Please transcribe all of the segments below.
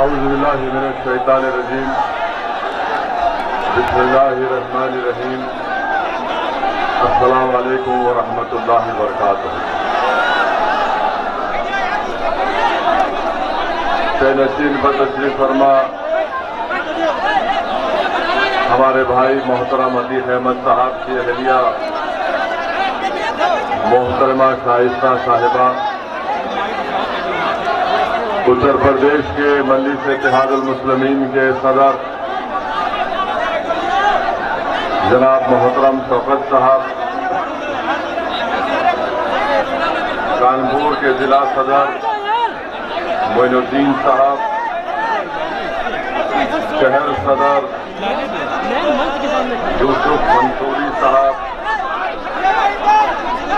औज़ुबिल्लाहि मिनश्शैतानिर्रजीम। बिस्मिल्लाहिर्रहमानिर्रहीम। अस्सलामु अलैकुम व रहमतुल्लाहि व बरकातुहू। नशीन पर तशरीफ फरमा हमारे भाई मोहतरम अतीक अहमद साहब की अहलिया मोहतरमा शाइस्ता साहिबा, उत्तर प्रदेश के मजलिस इत्तेहादुल मुस्लिमीन के सदर जनाब मोहतरम शौकत साहब, कानपुर के जिला सदर मोइनुद्दीन साहब, शहर सदर यूसुफ मंसूरी साहब,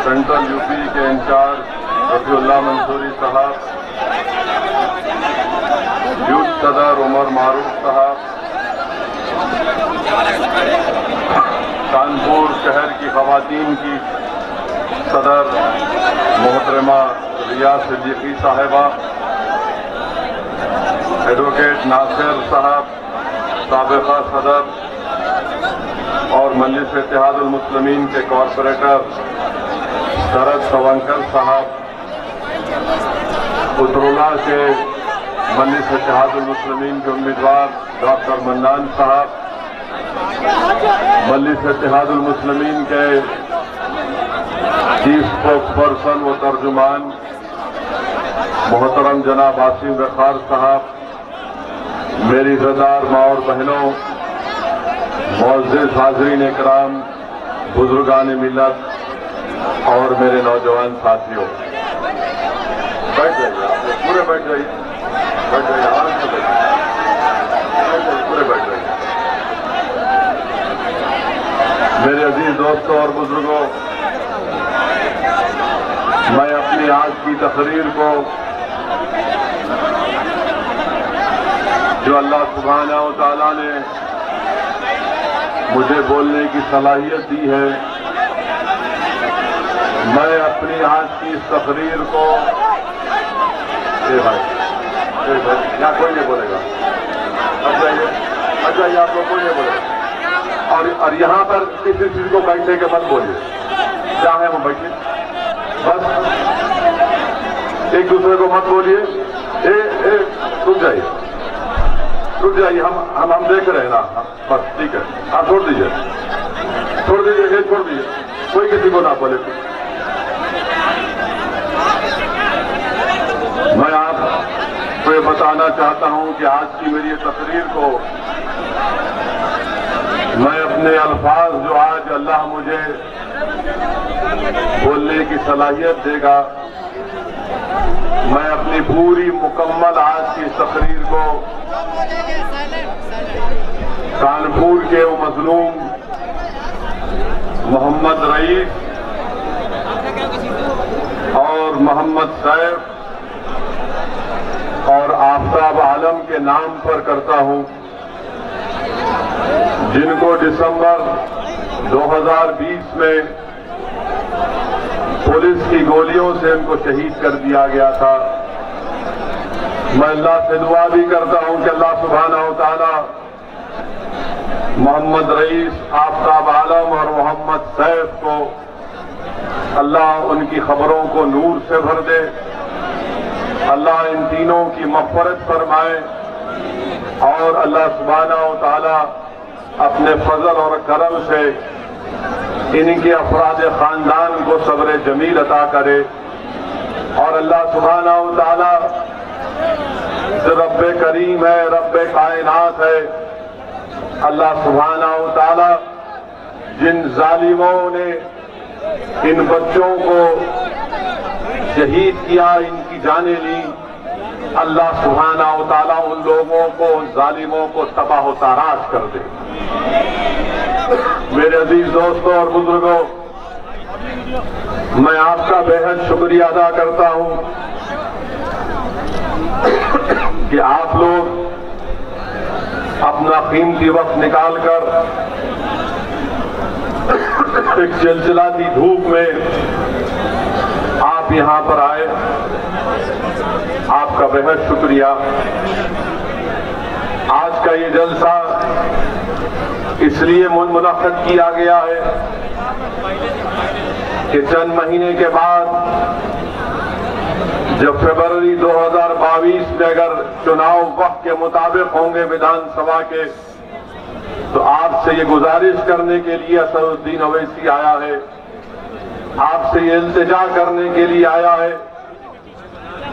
सेंट्रल यूपी के इंचार्ज रफीउल्लाह मंसूरी साहब, यूथ सदर उमर मारूफ साहब, कानपुर शहर की खवातीन की सदर मोहतरमा रिया सिद्दीकी साहिबा, एडवोकेट नासिर साहब साबिका सदर और मजलिस इत्तेहादुल मुस्लिमीन के कॉरपोरेटर शरद सवंकर साहब, उतरोला के मजलिस इत्तेहादुल मुस्लिमीन के उम्मीदवार डॉक्टर मन्नान साहब, मजलिस इत्तेहादुल मुस्लिमीन के चीफ स्पोक्स पर्सन व तर्जुमान मोहतरम जनाब आसिम वखार साहब, मेरी रज़ादार माँ और बहनों, मुअज़्ज़िज़ हाज़रीन इकराम, बुजुर्गान मिल्लत और मेरे नौजवान साथियों, बैठ जाइए, आप लोग पूरे बैठ जाइए, आराम से बैठिए, पूरे बैठ जाइए। मेरे अजीज दोस्तों और बुजुर्गों, मैं अपनी आज की तकरीर को जो अल्लाह सुब्हानहू व तआला ने मुझे बोलने की सलाहियत दी है, मैं अपनी आज की इस तकरीर को यहाँ कोई नहीं बोलेगा, अब जाइए आप लोग, कोई नहीं बोलेगा। और यहाँ पर किसी चीज को बैठने के मत बोलिए, चाहे वो बैठिए, बस एक दूसरे को मत बोलिए। रुक जाइए, हम देख रहे हैं ना, बस ठीक है, आप छोड़ दीजिए, छोड़ दीजिए, कोई किसी को ना बोले। मैं आपको ये बताना चाहता हूं कि आज की मेरी ये तकरीर को मैं अपने अल्फाज जो आज अल्लाह मुझे बोलने की सलाहियत देगा, मैं अपनी पूरी मुकम्मल आज की तकरीर को कानपुर के वो मजलूम मोहम्मद रईस और मोहम्मद सैफ और आफताब आलम के नाम पर करता हूं, जिनको दिसंबर 2020 में पुलिस की गोलियों से उनको शहीद कर दिया गया था। मैं अल्लाह से दुआ भी करता हूं कि अल्लाह सुब्हानहू व तआला मोहम्मद रईस, आफताब आलम और मोहम्मद सैफ को अल्लाह उनकी खबरों को नूर से भर दे, अल्लाह इन तीनों की मग़फ़िरत फरमाए और अल्लाह सुब्हानहू व तआला अपने फजल और करम से इनके अफराद खानदान को सब्र जमील अता करे। और अल्लाह सुब्हानहू व तआला जो रब्बे करीम है, रब्बे कायनात है, अल्लाह सुब्हानहू व तआला जिन जालिमों ने इन बच्चों को शहीद किया, इनकी जानें ली, अल्लाह सुब्हानहू व तआला उन लोगों को, उन जालिमों को तबाह व ताराश कर दे। मेरे अजीज दोस्तों और बुजुर्गों, मैं आपका बेहद शुक्रिया अदा करता हूं कि आप लोग अपना कीमती वक्त निकालकर एक चिलचिलाती धूप में आप यहां पर आए, आपका बेहद शुक्रिया। आज का ये जलसा इसलिए मुनअक़िद किया गया है कि चंद महीने के बाद जब फरवरी 2022 में अगर चुनाव वक्त के मुताबिक होंगे विधानसभा के, तो आपसे ये गुजारिश करने के लिए असदुद्दीन ओवैसी आया है, आपसे ये इल्तिजा करने के लिए आया है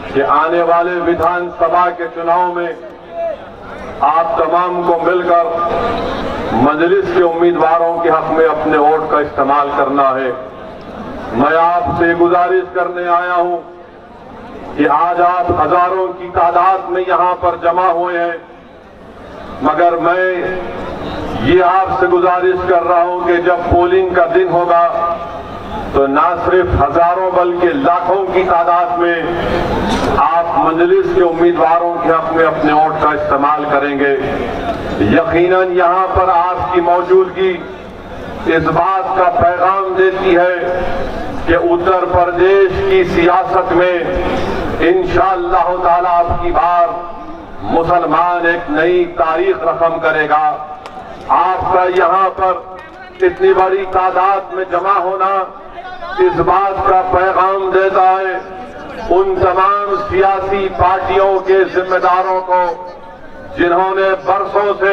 कि आने वाले विधानसभा के चुनाव में आप तमाम को मिलकर मजलिस के उम्मीदवारों के हक में अपने वोट का इस्तेमाल करना है। मैं आपसे गुजारिश करने आया हूं कि आज आप हजारों की तादाद में यहां पर जमा हुए हैं, मगर मैं ये आपसे गुजारिश कर रहा हूं कि जब पोलिंग का दिन होगा तो ना सिर्फ हजारों बल्कि लाखों की तादाद में आप मजलिस के उम्मीदवारों के हक में अपने वोट का इस्तेमाल करेंगे। यकीनन यहां पर आपकी मौजूदगी इस बात का पैगाम देती है कि उत्तर प्रदेश की सियासत में इंशाअल्लाह ताला अब की बार मुसलमान एक नई तारीख रकम करेगा। आपका यहां पर इतनी बड़ी तादाद में जमा होना इस बात का पैगाम देता है उन तमाम सियासी पार्टियों के जिम्मेदारों को जिन्होंने बरसों से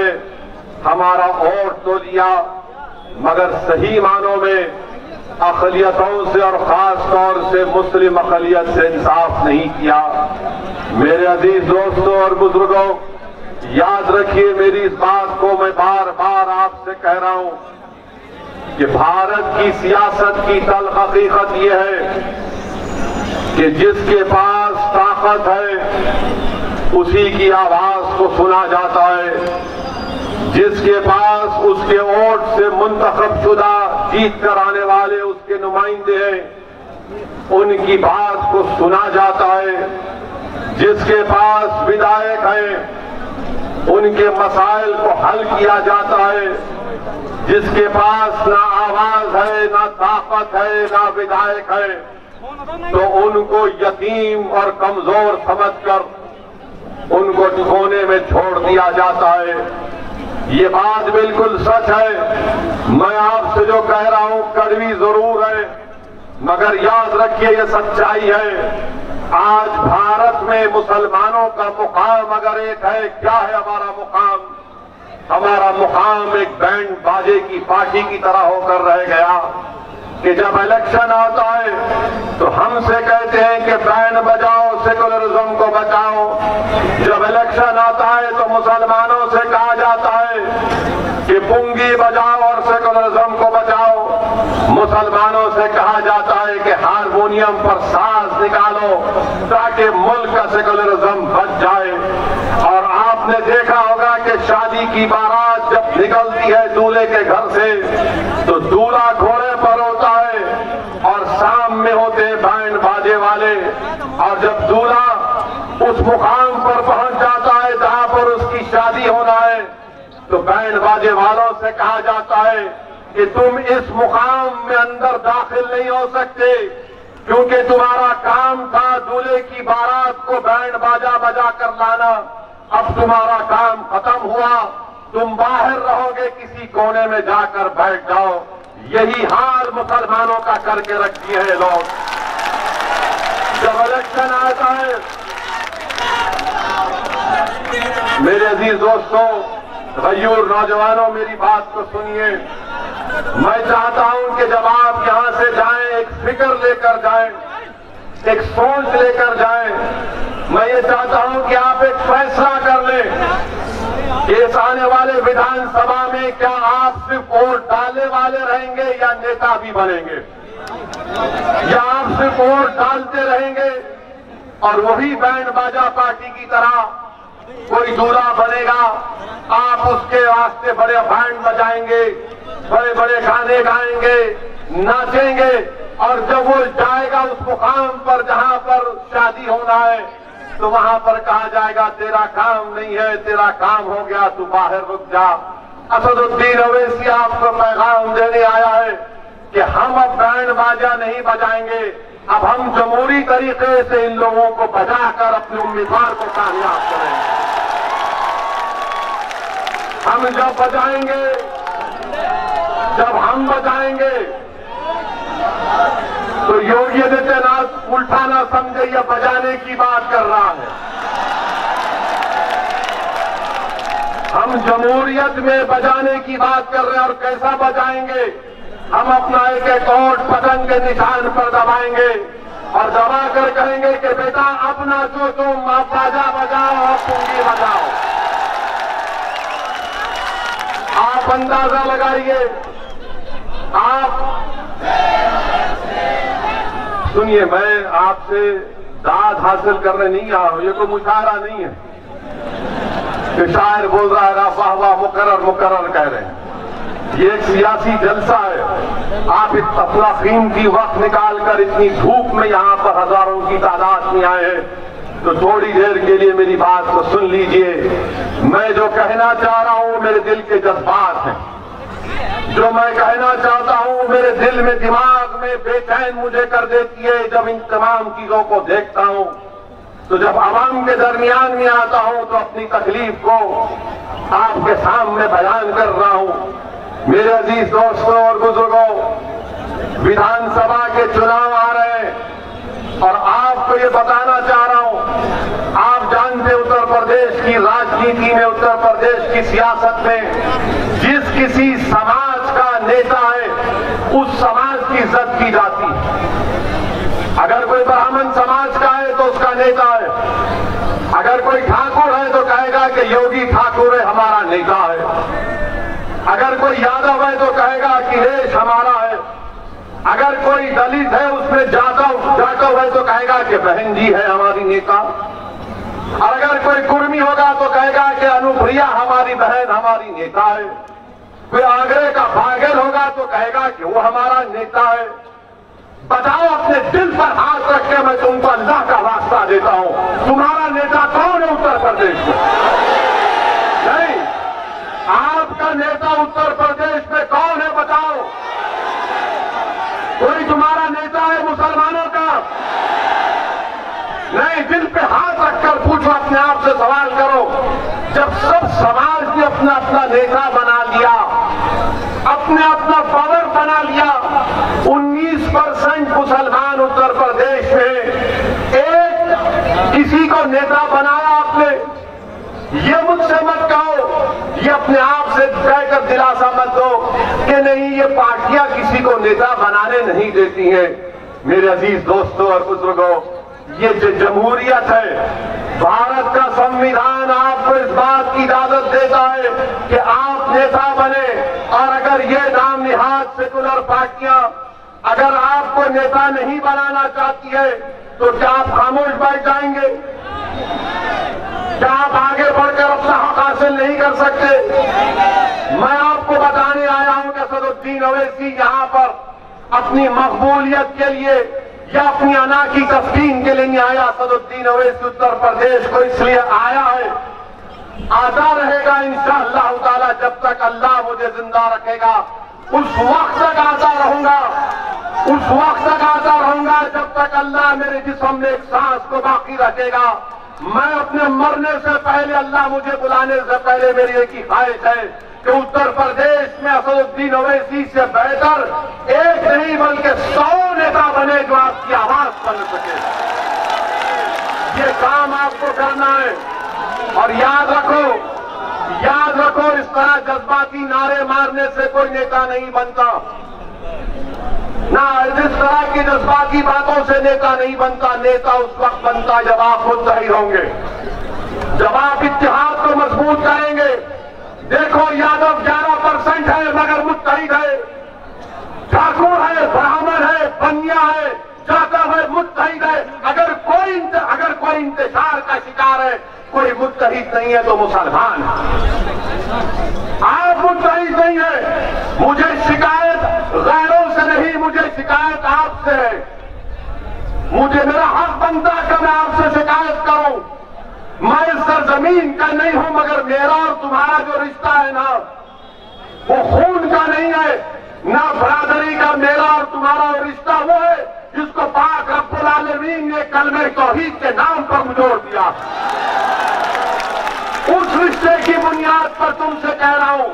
हमारा वोट तो लिया मगर सही मानों में अक़लियतों से और खास तौर से मुस्लिम अक़लियत से इंसाफ नहीं किया। मेरे अजीज दोस्तों और बुजुर्गों, याद रखिए मेरी इस बात को मैं बार बार आपसे कह रहा हूं कि भारत की सियासत की तल्ख़ हकीकत यह है कि जिसके पास ताकत है उसी की आवाज को सुना जाता है, जिसके पास उसके वोट से मुंतखब शुदा जीत कर आने वाले उसके नुमाइंदे हैं उनकी बात को सुना जाता है, जिसके पास विधायक हैं उनके मसाइल को हल किया जाता है, जिसके पास ना आवाज है ना ताकत है ना विधायक है तो उनको यतीम और कमजोर समझकर उनको कोने में छोड़ दिया जाता है। ये बात बिल्कुल सच है। मैं आपसे जो कह रहा हूं कड़वी जरूर है मगर याद रखिए ये सच्चाई है। आज भारत में मुसलमानों का मुकाम अगर एक है, क्या है हमारा मुकाम? हमारा मुकाम एक बैंड बाजे की पार्टी की तरह होकर रह गया कि जब इलेक्शन आता है तो हमसे कहते हैं कि बैंड बजाओ, सेकुलरिज्म को बचाओ। जब इलेक्शन आता है तो मुसलमानों से कहा जाता है कि पुंगी बजाओ और सेकुलरिज्म को बचाओ। मुसलमानों से कहा जाता है कि हारमोनियम पर साज निकालो ताकि मुल्क का सेकुलरिज्म बच जाए। और आपने देखा होगा कि शादी की बारात जब निकलती है दूल्हे के घर से तो दूल्हा घोड़े पर होता है और शाम में होते बैंड बाजे वाले, और जब दूल्हा उस मुकाम पर पहुंच जाता है जहां पर उसकी शादी होना है तो बैंड बाजे वालों से कहा जाता है कि तुम इस मुकाम में अंदर दाखिल नहीं हो सकते क्योंकि तुम्हारा काम था दूल्हे की बारात को बैंड बाजा बजा कर लाना, अब तुम्हारा काम खत्म हुआ, तुम बाहर रहोगे, किसी कोने में जाकर बैठ जाओ। यही हाल मुसलमानों का करके रख दिए हैं लोग। जब इलेक्शन आता है मेरे अजीज दोस्तों, गयूर नौजवानों, मेरी बात को सुनिए। मैं चाहता हूं कि जब आप यहां से जाएं एक फिक्र लेकर जाएं, एक सोच लेकर जाएं। मैं ये चाहता हूं कि आप एक फैसला कर लें कि इस आने वाले विधानसभा में क्या आप सिर्फ वोट डालने वाले रहेंगे या नेता भी बनेंगे, या आप सिर्फ वोट डालते रहेंगे और वही बैंड बाजा पार्टी की तरह कोई दूल्हा बनेगा, आप उसके वास्ते बड़े बैंड बजाएंगे, बड़े बड़े गाने गाएंगे, नाचेंगे, और जब वो जाएगा उस मुकाम पर जहां पर शादी होना है तो वहां पर कहा जाएगा तेरा काम नहीं है, तेरा काम हो गया, तू बाहर रुक जा। असदुद्दीन ओवैसी आपको पैगाम देने आया है कि हम अब बैंड बाजा नहीं बजाएंगे, अब हम जमहूरी तरीके से इन लोगों को बजाकर अपने उम्मीदवार को कामयाब करेंगे। हम जब बजाएंगे, जब हम बजाएंगे तो योगी आदित्यनाथ उल्टा ना समझे यह बजाने की बात कर रहा है। हम जमहूरियत में बजाने की बात कर रहे हैं। और कैसा बजाएंगे? हम अपना एक एक ओट पतंग के निशान पर दबाएंगे और दबा कर कहेंगे कि बेटा अपना जो तुम आप बाजा बजाओ, आप पुंगी बजाओ। आप अंदाजा लगाइए। आप सुनिए, मैं आपसे दाद हासिल करने नहीं आया हूं। ये कोई मुशायरा नहीं है कि शायर बोल रहा है वाह वाह मुकर्रर मुकर्रर कह रहे हैं। ये एक सियासी जलसा है। आप अपना कीमती वक्त निकालकर इतनी धूप में यहां पर हजारों की तादाद में आए हैं, तो थोड़ी देर के लिए मेरी बात को सुन लीजिए। मैं जो कहना चाह रहा हूं मेरे दिल के जज्बात हैं। जो मैं कहना चाहता हूं मेरे दिल में, दिमाग में बेचैन मुझे कर देती है जब इन तमाम चीजों को देखता हूं। तो जब आवाम के दरमियान में आता हूं तो अपनी तकलीफ को आपके सामने बयान कर रहा हूं। मेरे अजीज दोस्तों और बुजुर्गों, विधानसभा के चुनाव आ रहे हैं और आपको ये बताना चाह रहा हूं, आप जानते उत्तर प्रदेश की राजनीति में, उत्तर प्रदेश की सियासत में जिस किसी समाज का नेता है उस समाज की इज्जत की जाती है। अगर कोई ब्राह्मण समाज का है तो उसका नेता है। अगर कोई ठाकुर है तो कहेगा कि योगी ठाकुर है हमारा नेता है। अगर कोई यादव है तो कहेगा अखिलेश हमारा है। अगर कोई दलित है उसमें जाटव है तो कहेगा कि बहन जी है हमारी नेता। और अगर कोई कुर्मी होगा तो कहेगा कि अनुप्रिया हमारी बहन हमारी नेता है। कोई आगरे का बागेल होगा तो कहेगा कि वो हमारा नेता है। बताओ, अपने दिल पर हाथ रख के मैं तुमको अल्लाह का वास्ता देता हूं, तुम्हारा नेता कौन है उत्तर प्रदेश में? नहीं, आपका नेता उत्तर प्रदेश में कौन है बताओ? कोई तुम्हारा नेता है मुसलमानों का? नहीं, दिल पे हाथ रखकर पूछो, अपने आप से सवाल करो। जब सब समाज ने अपना अपना नेता बना लिया, अपने अपना पावर बना लिया, 19% मुसलमान उत्तर प्रदेश में एक किसी को नेता बनाया आपने। ये मुझसे मत कहो, ये अपने आप से कहकर दिलासा मत दो कि नहीं ये पार्टियां किसी को नेता बनाने नहीं देती हैं। मेरे अजीज दोस्तों और बुजुर्गों, ये जो जमहूरियत है, भारत का संविधान आपको इस बात की इजाजत देता है कि आप नेता बने। और अगर ये नाम निहाद सेकुलर पार्टियां अगर आपको नेता नहीं बनाना चाहती है तो क्या आप खामोश बैठ जाएंगे? क्या आप आगे बढ़कर अपना हक हासिल नहीं कर सकते? मैं आपको बताने आया हूं कि असदुद्दीन ओवैसी यहां पर अपनी मकबूलियत के लिए या अपनी अना की तस्कीन के लिए नहीं आया। असदुद्दीन ओवैसी उत्तर प्रदेश को इसलिए आया है, आता रहेगा इंशाअल्लाह ताला, जब तक अल्लाह मुझे जिंदा रखेगा उस वक्त तक आता रहूंगा, उस वक्त तक आता रहूंगा जब तक अल्लाह मेरे जिस्म में एक सांस को बाकी रखेगा। मैं अपने मरने से पहले, अल्लाह मुझे बुलाने से पहले मेरी एक ही ख्वाहिश है कि उत्तर प्रदेश में असदुद्दीन ओवैसी से बेहतर एक नहीं बल्कि 100 नेता बने जो आपकी आवाज बन सके। ये काम आपको करना है। और याद रखो, इस तरह जज्बाती नारे मारने से कोई नेता नहीं बनता, ना इस तरह की जज्बाती बातों से नेता नहीं बनता। नेता उस वक्त बनता जब आप मुत्तहिद होंगे, जब आप इत्तेहाद को मजबूत करेंगे। देखो, यादव 11% है मगर मुत्तहिद है, ठाकुर है, ब्राह्मण है, बनिया है, जाटव है, मुत्तहिद है। अगर कोई इंतजार का शिकार है, कोई मुत्तहिद नहीं है तो मुसलमान है। आप मुत्तहिद नहीं है। मुझे शिकायत गैरों से नहीं, मुझे शिकायत आपसे है। मुझे मेरा हक बनता है कि मैं आपसे शिकायत करूं। मैं इस सरजमीन का नहीं हूं मगर मेरा और तुम्हारा जो रिश्ता है ना, वो खून का नहीं है, ना बरादरी का। मेरा और तुम्हारा रिश्ता वो है जिसको पाक रब्बुल आलमीन ने कलमे तौहीद के नाम पर जोड़ दिया। उस रिश्ते की बुनियाद पर तुमसे कह रहा हूं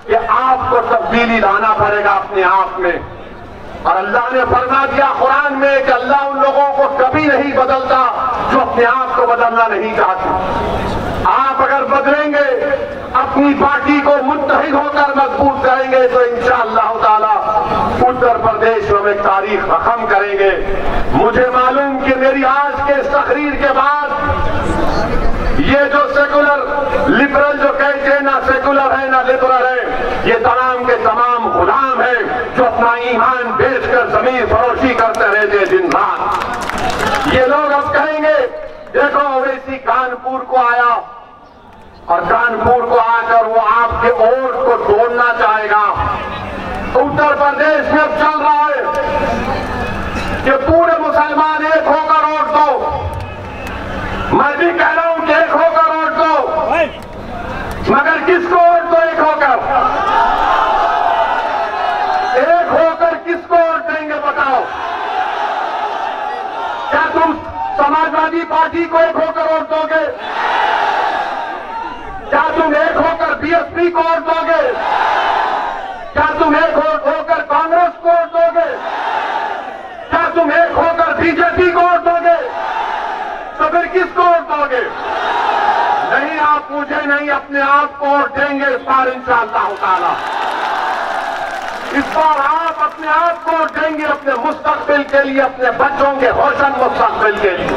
कि आपको तब्दीली लाना पड़ेगा अपने आप में। और अल्लाह ने फरमा दिया कुरान में कि अल्लाह उन लोगों को कभी नहीं बदलता जो अपने आप को बदलना नहीं चाहते। आप अगर बदलेंगे, अपनी पार्टी को मुत्तहिद होकर मजबूत करेंगे तो इंशाअल्लाह ताला उत्तर प्रदेश में एक तारीख रकम करेंगे। मुझे मालूम कि मेरी आज के इस तकरीर के बाद ये जो सेकुलर लिबरल जो कहते हैं, ना सेकुलर है ना लिबरल है, ये तमाम के तमाम गुलाम है जो अपना ईमान बेचकर जमीन फरोशी करते रहते दिन रात। ये लोग अब कहेंगे देखो ओवैसी कानपुर को आया और कानपुर को आकर वो आपके वोट को तोड़ना चाहेगा। उत्तर प्रदेश में अब चल रहा है कि पूरे मुसलमान एक होकर वोट दो। मैं भी कह रहा हूं कि एक होकर वोट दो, मगर किसको वोट दो? एक होकर किसको वोट देंगे बताओ? क्या तुम समाजवादी पार्टी को एक होकर वोट दोगे? क्या तुम एक होकर बीएसपी को वोट दोगे? क्या तुम एक होकर कांग्रेस को वोट दोगे? क्या तुम एक होकर बीजेपी को वोट दोगे? तो फिर किसको वोट दोगे? नहीं, आप मुझे नहीं अपने आप को वोट देंगे इस बार इंशाअल्लाह ताला। इस बार आप अपने आप को वोट देंगे अपने मुस्तकबिल के लिए, अपने बच्चों के रोशन मुस्तकबिल के लिए।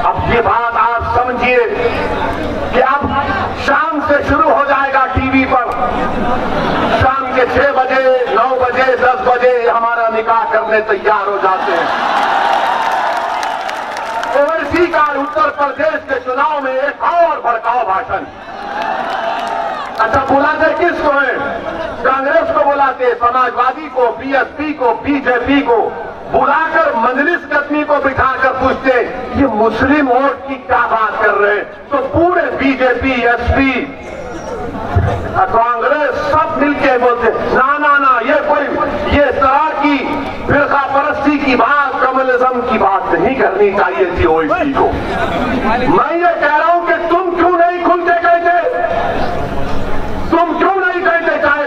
अब ये बात आप समझिए कि अब शाम से शुरू हो जाएगा टीवी पर, शाम के 6 बजे 9 बजे 10 बजे हमारा निकाह करने तैयार हो जाते हैं। ओवैसी का उत्तर प्रदेश के चुनाव में एक और भड़काऊ भाषण। अच्छा, बुलाते किसको है? कांग्रेस को बुलाते, समाजवादी को, बीएसपी को, बीजेपी को बुलाकर मजलिस कदमी को बिठाकर पूछते ये मुस्लिम वोट की क्या बात कर रहे हैं? तो पूरे बीजेपी, एसपी, कांग्रेस सब मिलके बोलते ना ना ना, ये तरह की फिरका परस्ती की बात, कम्युनिज्म की बात नहीं करनी चाहिए थी ओवैसी को। मैं ये कह रहा हूं कि तुम क्यों नहीं खुल के कहते? तुम क्यों नहीं कहते, चाहे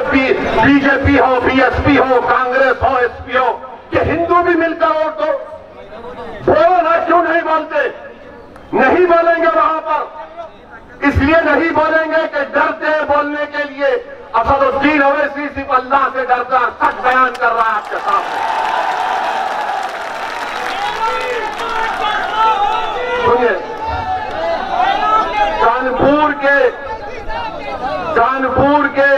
बीजेपी हो, बीएसपी हो, कांग्रेस हो, एसपी हो, कि हिंदू भी मिलकर वोट दो? बोलो ना, क्यों नहीं बोलते? नहीं बोलेंगे वहां पर, इसलिए नहीं बोलेंगे कि डरते हैं बोलने के लिए। असदुद्दीन ओवैसी सिर्फ अल्लाह से डरता सच बयान कर रहा है आपके सामने। सुनिए, कानपुर के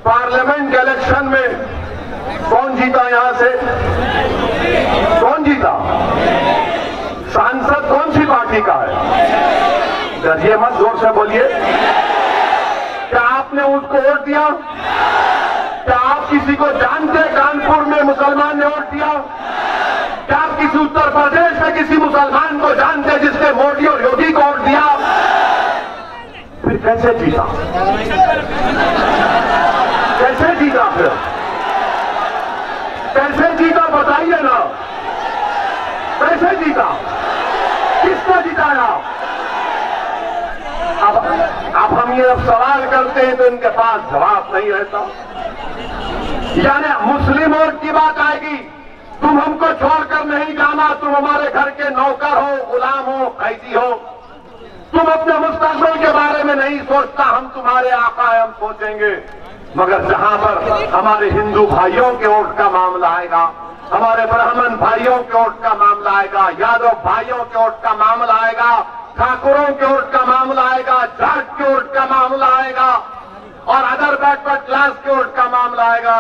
पार्लियामेंट इलेक्शन में कौन जीता? यहां से कौन जीता? सांसद कौन सी पार्टी का है? डरिए मत, जोर से बोलिए। क्या आपने उसको वोट दिया? क्या आप किसी को जानते कानपुर में मुसलमान ने वोट दिया? क्या आप किसी उत्तर प्रदेश में किसी मुसलमान को जानते जिसने मोदी और योगी को वोट दिया? फिर कैसे जीता? कैसे जीता? फिर कैसे जीता बताइए ना, कैसे जीता? किसको जिताया? अब हम ये सवाल करते हैं तो इनके पास जवाब नहीं रहता। यानी मुस्लिम वोट की बात आएगी, तुम हमको छोड़कर नहीं जाना, तुम हमारे घर के नौकर हो, गुलाम हो, कैदी हो, तुम अपने मुस्तकबिल के बारे में नहीं सोचता, हम तुम्हारे आका हैं, हम सोचेंगे। मगर जहां पर हमारे हिंदू भाइयों के वोट का मामला आएगा, हमारे ब्राह्मण भाइयों के वोट का मामला आएगा, यादव भाइयों के वोट का मामला आएगा, ठाकुरों के वोट का मामला आएगा, जाट के वोट का मामला आएगा और अदर बैकवर्ड क्लास के वोट का मामला आएगा,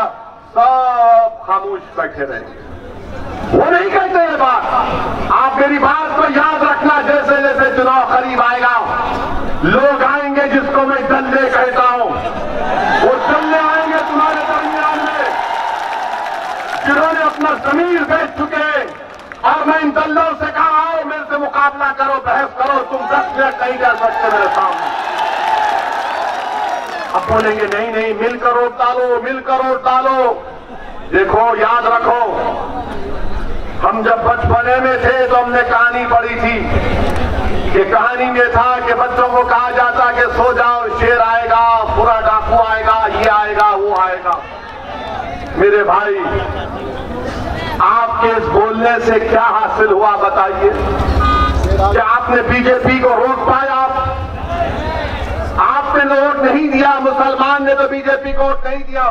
सब खामोश बैठे रहेंगे। वो नहीं कहते ये बात। आप मेरी बात को याद रखना, जैसे जैसे चुनाव करीब आएगा लोग आएंगे जिसको मैं दल्ले कहता हूं, वो दल्ले आएंगे तुम्हारे दरमियान में जिन्होंने अपना जमीर बेच चुके हैं। और मैं इन दल्लों से कहा आओ मेरे से मुकाबला करो, बहस करो, तुम 10 मिनट नहीं कर सकते मेरे सामने। अब बोलेंगे नहीं नहीं, मिलकर वोट डालो, मिलकर वोट डालो। देखो, याद रखो, हम जब बचपने में थे तो हमने कहानी पढ़ी थी कि कहानी में था कि बच्चों को कहा जाता कि सो जाओ, शेर आएगा, पूरा डाकू आएगा, ये आएगा, वो आएगा। मेरे भाई, आपके इस बोलने से क्या हासिल हुआ बताइए? क्या आपने बीजेपी को रोक पाया? आपने वोट नहीं दिया, मुसलमान ने तो बीजेपी को वोट नहीं दिया।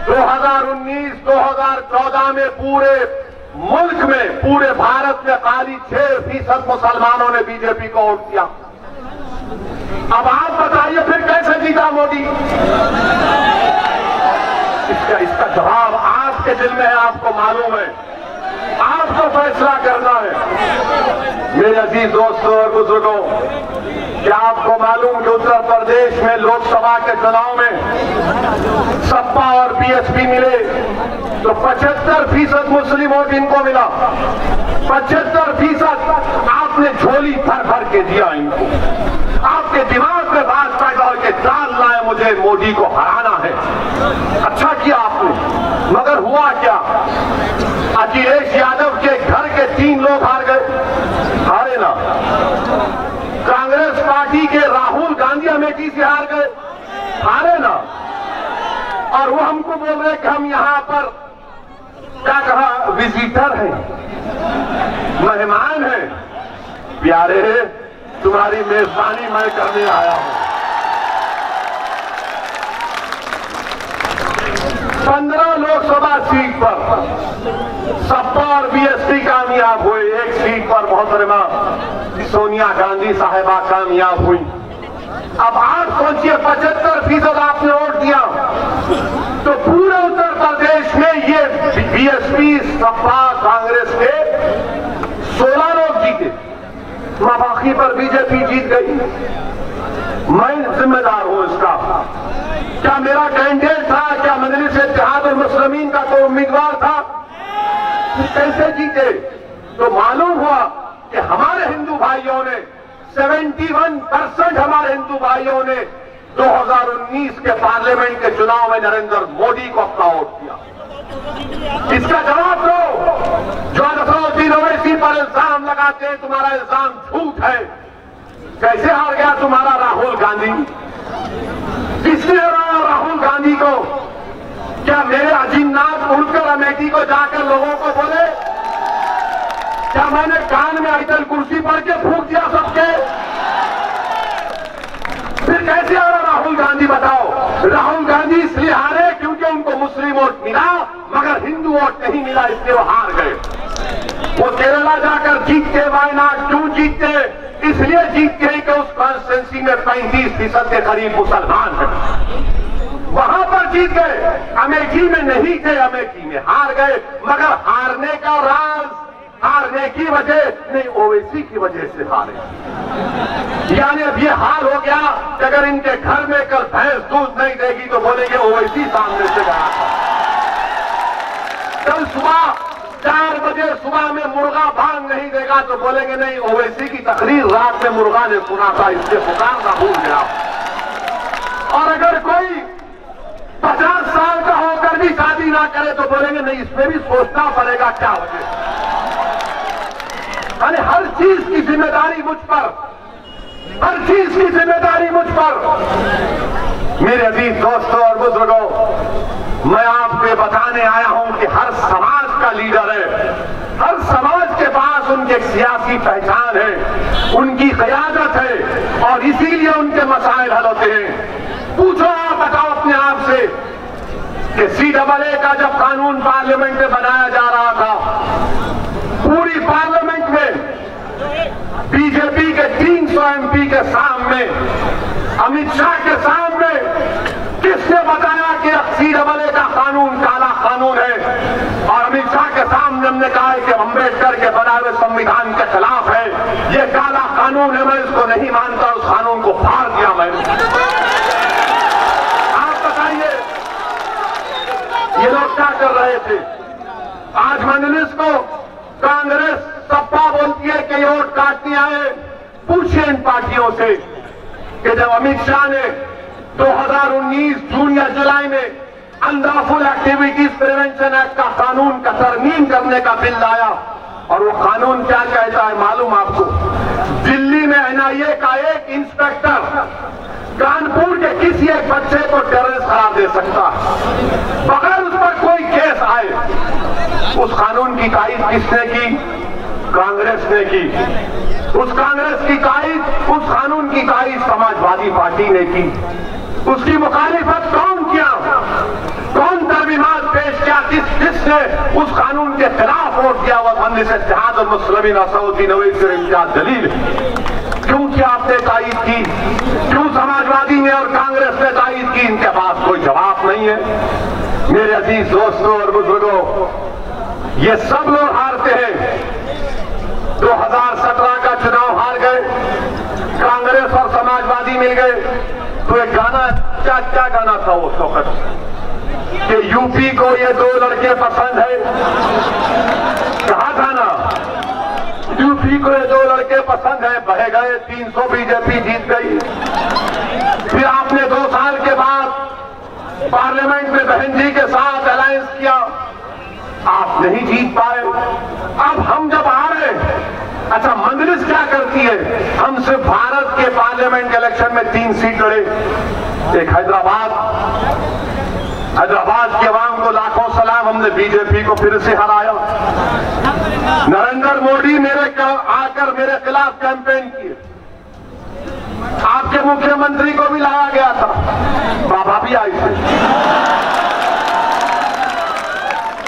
2019-2014 में पूरे मुल्क में, पूरे भारत में खाली 6% मुसलमानों ने बीजेपी को वोट दिया। अब आप बताइए फिर कैसे जीता मोदी? इसका जवाब आपके दिल में है, आपको मालूम है, आपको फैसला करना है। मेरे अजीज दोस्तों और बुजुर्गों, क्या आपको मालूम कि उत्तर प्रदेश में लोकसभा के चुनाव में सपा और बीएसपी मिले तो 75% मुस्लिम वोट इनको मिला। 75% आपने झोली भर भर के दिया इनको। आपके दिमाग में बात पैदा हो के डालना है मुझे मोदी को हराना है। अच्छा किया आपने, मगर हुआ क्या? अखिलेश यादव के घर के 3 लोग हार गए, हारे ना। कांग्रेस पार्टी के राहुल गांधी अमेठी से हार गए, हारे ना। और वो हमको बोल रहे कि हम यहां पर क्या कहा, विजिटर हैं, मेहमान हैं। प्यारे, तुम्हारी मेजबानी मैं करने आया हूं। 15 लोकसभा सीट पर सपा और बीएसपी कामयाब हुए। एक सीट पर मोहतरमा सोनिया गांधी साहिबा कामयाब हुई। अब आप सोचिए, 75% आपने वोट दिया तो पूरे उत्तर प्रदेश में ये बीएसपी, सपा, कांग्रेस के 16 लोग जीते, बाकी पर बीजेपी जीत गई। मैं जिम्मेदार हूं इसका। क्या मेरा कैंडिडेट था? क्या मजलिस इत्तेहादुल मुस्लिमीन का कोई उम्मीदवार था? कैसे जीते? तो मालूम हुआ कि हमारे हिंदू भाइयों ने 71% हमारे हिंदू भाइयों ने 2019 के पार्लियामेंट के चुनाव में नरेंद्र मोदी को अपना वोट दिया। इसका जवाब दो। जो असदुद्दीन ओवैसी पर इल्जाम लगाते हैं, तुम्हारा इल्जाम झूठ है। कैसे हार गया तुम्हारा राहुल गांधी? किसने हराया राहुल गांधी को? क्या मेरे अजीमनाथ उड़कर अमेठी को जाकर लोगों को बोले? क्या मैंने कान में आयतल कुर्सी पढ़ के फूंक दिया सबके? फिर कैसे हारा राहुल गांधी बताओ? राहुल गांधी इसलिए हारे क्योंकि उनको मुस्लिम वोट मिला मगर हिंदू वोट नहीं मिला, इसलिए वो हार गए। वो केरला जाकर जीतते, वायनाड क्यों जीतते? इसलिए जीतते हैं कि उस कॉन्स्टिट्यूंसी में 35% के करीब मुसलमान हैं, वहां पर जीत गए। अमेठी में नहीं थे, अमेठी में हार गए। मगर हारने का राज, हारने की वजह नहीं, ओवैसी की वजह से हारे। यानी अब ये हाल हो गया कि अगर इनके घर में कल भैंस दूध नहीं देगी तो बोलेंगे ओवैसी सामने से गया था। कल सुबह 4 बजे सुबह में मुर्गा भांग नहीं देगा तो बोलेंगे नहीं, ओवैसी की तकरीर रात में मुर्गा ने सुना था, इसलिए पुकारना भूल गया। और अगर कोई 50 साल का होकर भी शादी ना करे तो बोलेंगे नहीं, इसमें भी सोचना पड़ेगा क्या वजह। यानी हर चीज की जिम्मेदारी मुझ पर, हर चीज की जिम्मेदारी मुझ पर। मेरे अजीज दोस्तों और बुजुर्गों, मैं आपको बताने आया हूं कि हर समाज का लीडर है, हर समाज के पास उनकी एक सियासी पहचान है, उनकी क़यादत है और इसीलिए उनके मसाइल हल होते हैं। पूछो, आप बताओ अपने आप से कि CAA का जब कानून पार्लियामेंट में बनाया जा रहा था, पूरी पार्लियामेंट में बीजेपी के 300 MP के सामने, अमित शाह के सामने किसने बताया कि CAA का कानून काला कानून है? और अमित शाह के सामने हमने कहा है कि अम्बेडकर के बनाए हुए संविधान के खिलाफ है, ये काला कानून है, मैं इसको नहीं मानता, उस कानून को फाड़ दिया मैंने। आप बताइए ये लोग क्या कर रहे थे? आज मजलिस को कांग्रेस सपा बोलती है कि ये वोट काटने आए। पूछिए इन पार्टियों से कि जब अमित शाह ने 2019 जून या जुलाई में अनलॉफुल एक्टिविटीज प्रिवेंशन एक्ट का कानून का तरमीम करने का बिल लाया, और वो कानून क्या कहता है मालूम आपको? दिल्ली सीआईए का एक इंस्पेक्टर कानपुर के किसी एक बच्चे को टेररिस्ट करार दे सकता है बगैर उस पर कोई केस आए। उस कानून की तारीफ किसने की? कांग्रेस ने की। उस कांग्रेस की तारीफ, उस कानून की तारीफ समाजवादी पार्टी ने की। उसकी मुखालिफत कौन किया? कौन तरमीमात पेश किया? किसने उस कानून के खिलाफ वोट दिया? वह मजलिस इत्तेहाद मुस्लिमीन असदुद्दीन ओवैसी और इम्तियाज जलील। क्यों किया आपने तारीफ की? क्यों समाजवादी ने और कांग्रेस ने तारीफ की? इनके पास कोई जवाब नहीं है। मेरे अजीज दोस्तों और बुजुर्गों, ये सब लोग हारते हैं। 2017 का चुनाव हार गए, कांग्रेस और समाजवादी मिल गए। तो एक गाना, क्या गाना था उस वक्त कि यूपी को ये 2 लड़के पसंद है। कहा था ना, यूपी को ये 2 लड़के पसंद है। बह गए 300, बीजेपी जीत गई। फिर आपने 2 साल के बाद पार्लियामेंट में बहन जी के साथ अलायंस किया, आप नहीं जीत पाए। अब हम जब आ रहे, अच्छा मजलिस क्या करती है? हम सिर्फ भारत के पार्लियामेंट के इलेक्शन में 3 सीट लड़े। एक हैदराबाद के अवाम को लाखों सलाम, हमने बीजेपी को फिर से हराया। नरेंद्र मोदी आकर मेरे खिलाफ कैंपेन किए। आपके मुख्यमंत्री को भी लाया गया था, बाबा भी आए थे।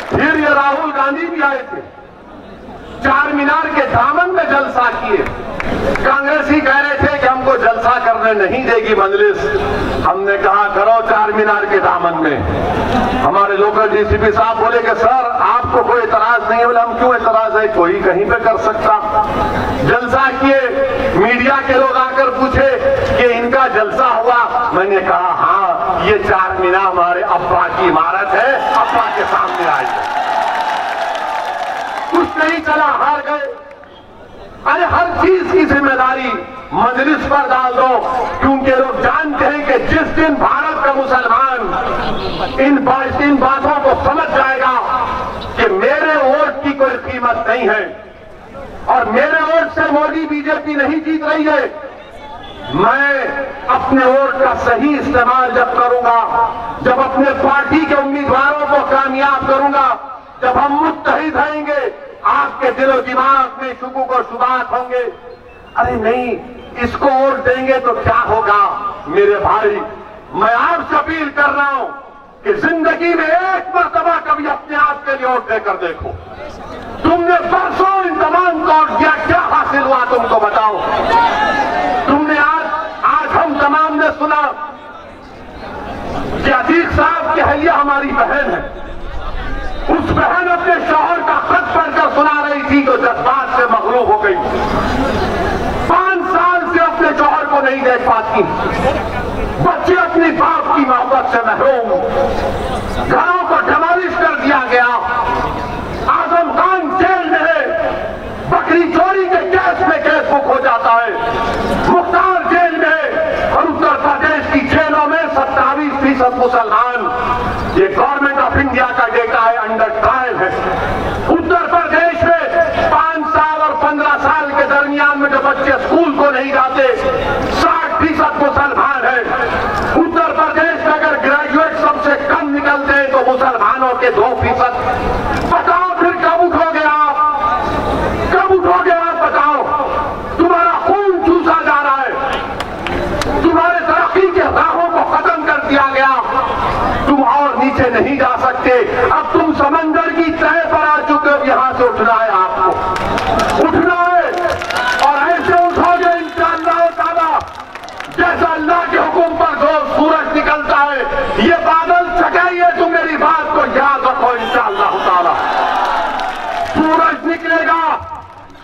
फिर ये राहुल गांधी भी आए थे, चार मीनार के दामन में जलसा किए। कांग्रेसी कह रहे थे कि हमको जलसा करने नहीं देगी मजलिस। हमने कहा करो चार मीनार के दामन में। हमारे लोकल डीसीपी साहब बोले कि सर आपको कोई एतराज नहीं है। बोले हम क्यों एतराज है, कोई कहीं पे कर सकता। जलसा किए, मीडिया के लोग आकर पूछे कि इनका जलसा हुआ। मैंने कहा हाँ, ये चार मीनार हमारे अब्बा की इमारत है, अब्बा के सामने आई है। कुछ नहीं चला, हार गए। अरे हर चीज की जिम्मेदारी मजलिस पर डाल दो, क्योंकि लोग जानते हैं कि जिस दिन भारत का मुसलमान इन बातों को समझ जाएगा कि मेरे वोट की कोई कीमत नहीं है और मेरे वोट से मोदी बीजेपी नहीं जीत रही है, मैं अपने वोट का सही इस्तेमाल जब करूंगा, जब अपने पार्टी के उम्मीदवारों को कामयाब करूंगा, जब हम मुत्तहिद रहेंगे, आपके दिलो दिमाग में शुकूक और शुबात होंगे। अरे नहीं, इसको वोट देंगे तो क्या होगा? मेरे भाई, मैं आपसे अपील कर रहा हूं कि जिंदगी में एक मर्तबा कभी अपने आप के लिए वोट देकर देखो। तुमने बरसों इन तमाम को वोट दिया, क्या हासिल हुआ तुमको बताओ? तुमने आज हम तमाम ने सुना कि अतीक साहब की अहलिया हमारी बहन है। उस बहन अपने शौहर का खत पढ़कर सुना रही थी तो जज्बात से मगलूब हो गई। 5 साल से अपने शौहर को नहीं देख पाती, बच्चे अपनी बाप की मोहब्बत से महरूम, घरों को डमोलिश कर दिया गया। आजम खान जेल में है, बकरी चोरी के केस में केस बुक हो जाता है। मुख्तार जेल में है और उत्तर प्रदेश की जेलों में 27% मुसलमान, ये गवर्नमेंट ऑफ इंडिया का डेटा है, अंडर ट्रायल है। उत्तर प्रदेश में 5 साल और 15 साल के दरमियान में जो बच्चे स्कूल को नहीं जाते, 60% मुसलमान है। उत्तर प्रदेश में अगर ग्रेजुएट सबसे कम निकलते हैं तो मुसलमानों के 2%। बताओ फिर कब उठोगे आप? कब उठोगे आप? बताओ, तुम्हारा खून चूसा जा रहा है, तुम्हारे तरक्की के राहों को खत्म कर दिया गया, तुम और नीचे नहीं जा सकते। अब तुम समंदर की तह पर आ चुके हो, यहां से उठना है आपको, उठना है। और ऐसे उठोगे इंशाअल्लाह ताला, जैसा अल्लाह के हुक्म पर जो सूरज निकलता है, ये बादल छकाइए, तुम मेरी बात को याद रखो। इंशाअल्लाह ताला सूरज निकलेगा,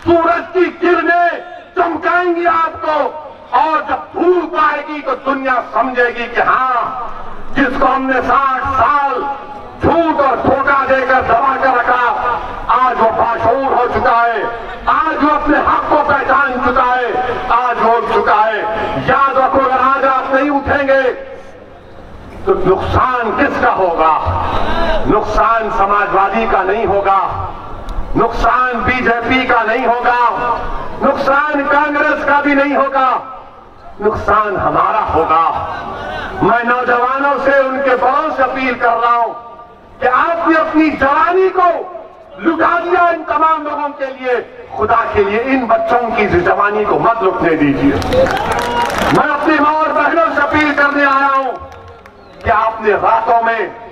सूरज की किरणें चमकाएंगी आपको, और जब धूप आएगी तो दुनिया समझेगी कि हाँ, जिसको हमने 60 साल झूठ और धोखा देकर दबा कर रखा, आज वो बाशऊर हो चुका है, आज वो अपने हक को पहचान चुका है, आज वो उठ चुका है। याद रखो, अगर आज आप नहीं उठेंगे तो नुकसान किसका होगा? नुकसान समाजवादी का नहीं होगा, नुकसान बीजेपी का नहीं होगा, नुकसान कांग्रेस का भी नहीं होगा, नुकसान हमारा होगा। मैं नौजवानों से, उनके बड़ों से अपील कर रहा हूं कि आपने अपनी जवानी को लुटा दिया इन तमाम लोगों के लिए, खुदा के लिए इन बच्चों की जवानी को मत लुटने दीजिए। मैं अपनी मां और बहनों से अपील करने आया हूं कि आपने रातों में